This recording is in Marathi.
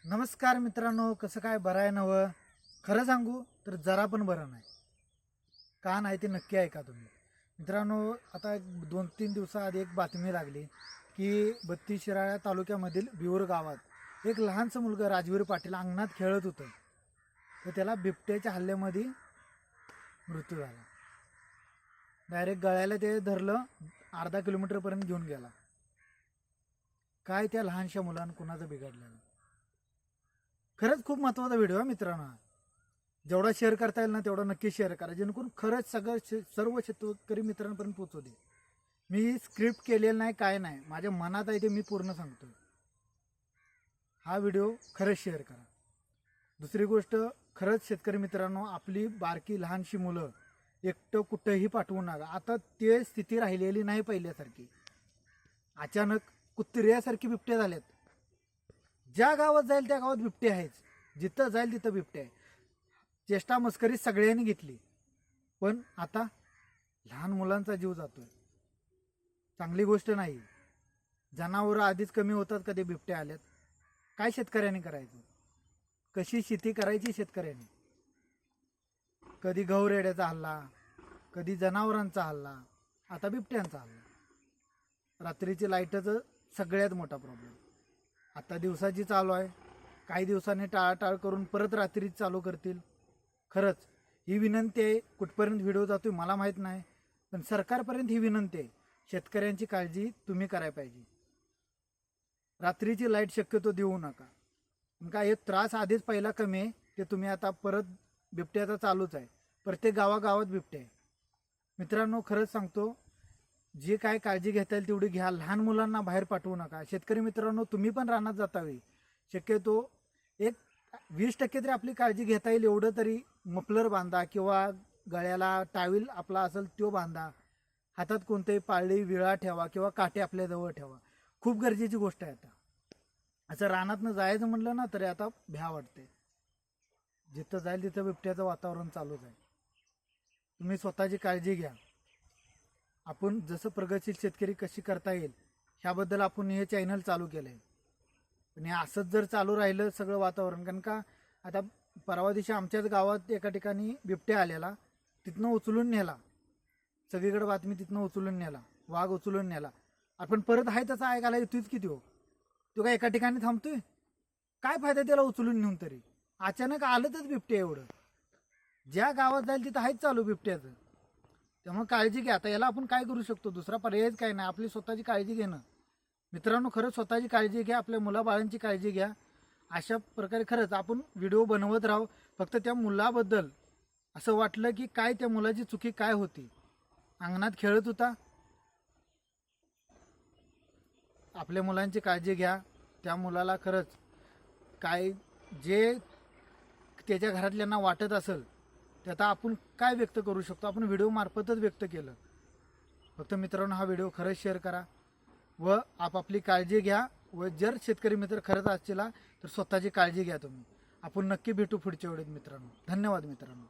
नमस्कार मित्रांनो, कसं काय बरं आहे नवं? खरं सांगू तर जरा पण बरं नाही. का नाही ते नक्की ऐका तुम्ही. मित्रांनो, आता 2-3 दिवसाआधी एक बातमी लागली की बत्तीस-शिराळा तालुक्यामधील बिऊर गावात एक लहानसं मुलगा राजवीर पाटील अंगणात खेळत होतं, तर त्याला बिबट्याच्या हल्ल्यामध्ये मृत्यू झाला. डायरेक्ट गळ्याला ते धरलं, अर्धा किलोमीटरपर्यंत घेऊन गेला. काय त्या लहानशा मुलानं कुणाचं बिघडलेलं. खरंच खूप महत्त्वाचा व्हिडिओ आहे मित्रांनो. जेवढा शेअर करता येईल ना तेवढा नक्की शेअर करा, जेणेकरून खरंच सर्व शेतकरी मित्रांपर्यंत पोहोचू दे. मी स्क्रिप्ट केलेलं नाही, काय नाही, माझ्या मनात आहे ते मी पूर्ण सांगतो. हा व्हिडिओ खरंच शेअर करा. दुसरी गोष्ट, खरंच शेतकरी मित्रांनो, आपली बारकी लहानशी मुलं एकटं कुठंही पाठवू नका. आता ते स्थिती राहिलेली नाही पहिल्यासारखी. अचानक कुत्र्यासारखी बिबटे झाल्यात. ज्या गावात जाईल त्या गावात बिबटे आहेच, जिथं जाईल तिथं बिबटे आहे. चेष्टा मस्करी सगळ्यांनी घेतली, पण आता लहान मुलांचा जीव जातोय. चांगली गोष्ट नाही. जनावरं आधीच कमी होतात, कधी बिबटे आल्यात. काय शेतकऱ्यांनी करायचं? कशी शेती करायची शेतकऱ्यांनी? कधी गौरेड्याचा हल्ला, कधी जनावरांचा हल्ला, आता बिबट्यांचा हल्ला. रात्रीची लाईटचं सगळ्यात मोठा प्रॉब्लेम. आता दिवसाची चालू आहे, काही दिवसांनी टाळाटाळ करून परत रात्री चालू करतील. खरंच ही विनंती आहे. कुठपर्यंत व्हिडिओ जातोय मला माहीत नाही, पण सरकारपर्यंत ही विनंती आहे. शेतकऱ्यांची काळजी तुम्ही करायला पाहिजे. रात्रीची लाईट शक्यतो देऊ नका. काय हे त्रास आधीच पहिला कमी आहे, ते तुम्ही आता परत बिबट्याचा चालूच आहे. प्रत्येक गावागावात बिबटे आहे. मित्रांनो, खरंच सांगतो, जे काय काळजी घेता येईल तेवढी घ्या. लहान मुलांना बाहेर पाठवू नका. शेतकरी मित्रांनो, तुम्ही पण रानात जातावे, शक्यतो एक 20% तरी आपली काळजी घेता येईल एवढं तरी मफलर बांधा, किंवा गळ्याला टावेल आपला असेल तो बांधा. हातात कोणतेही पाळी विळा ठेवा, किंवा काटे आपल्याजवळ ठेवा. खूप गरजेची गोष्ट आहे. आता असं रानातनं जायचं म्हणलं ना तरी आता भ्या वाटते. जिथं जाईल तिथं बिबट्याचं वातावरण चालूच आहे. तुम्ही स्वतःची काळजी घ्या. आपण जसं प्रगतशील शेतकरी कशी करता येईल ह्याबद्दल आपण हे चॅनल चालू केलं आहे. पण हे असंच जर चालू राहिलं सगळं वातावरण, कारण का आता परवा दिवशी आमच्याच गावात एका ठिकाणी बिबट्या आलेला, तिथनं उचलून नेला. सगळीकडे बातमी, तिथनं उचलून नेला, वाघ उचलून नेला. आपण परत आहे तसा ऐकायला येतोच की तो काय एका ठिकाणी थांबतोय? काय फायदा त्याला उचलून नेऊन तरी? अचानक आलंच बिबटे एवढं. ज्या गावात जाईल तिथं आहेच चालू बिबट्याचं. त्यामुळे काळजी घ्या. आता याला आपण काय करू शकतो? दुसरा पर्यायच काय नाही, आपली स्वतःची काळजी घेणं. मित्रांनो, खरंच स्वतःची काळजी घ्या, आपल्या मुलाबाळांची काळजी घ्या. अशा प्रकारे खरंच आपण व्हिडिओ बनवत राहू. फक्त त्या मुलाबद्दल असं वाटलं की काय त्या मुलाची चुकी काय होती? अंगणात खेळत होता. आपल्या मुलांची काळजी घ्या. त्या मुलाला खरंच काय जे त्याच्या घरातल्यांना वाटत असेल ते आता आपण काय व्यक्त करू शकतो? आपण व्हिडिओ मार्फतच व्यक्त केलं. फक्त मित्रांनो, हा व्हिडिओ खरंच शेअर करा व आपापली काळजी घ्या. व जर शेतकरी मित्र खरंच असतील तर स्वतःची काळजी घ्या तुम्ही. आपण नक्की भेटू पुढच्या वेळेत मित्रांनो. धन्यवाद मित्रांनो.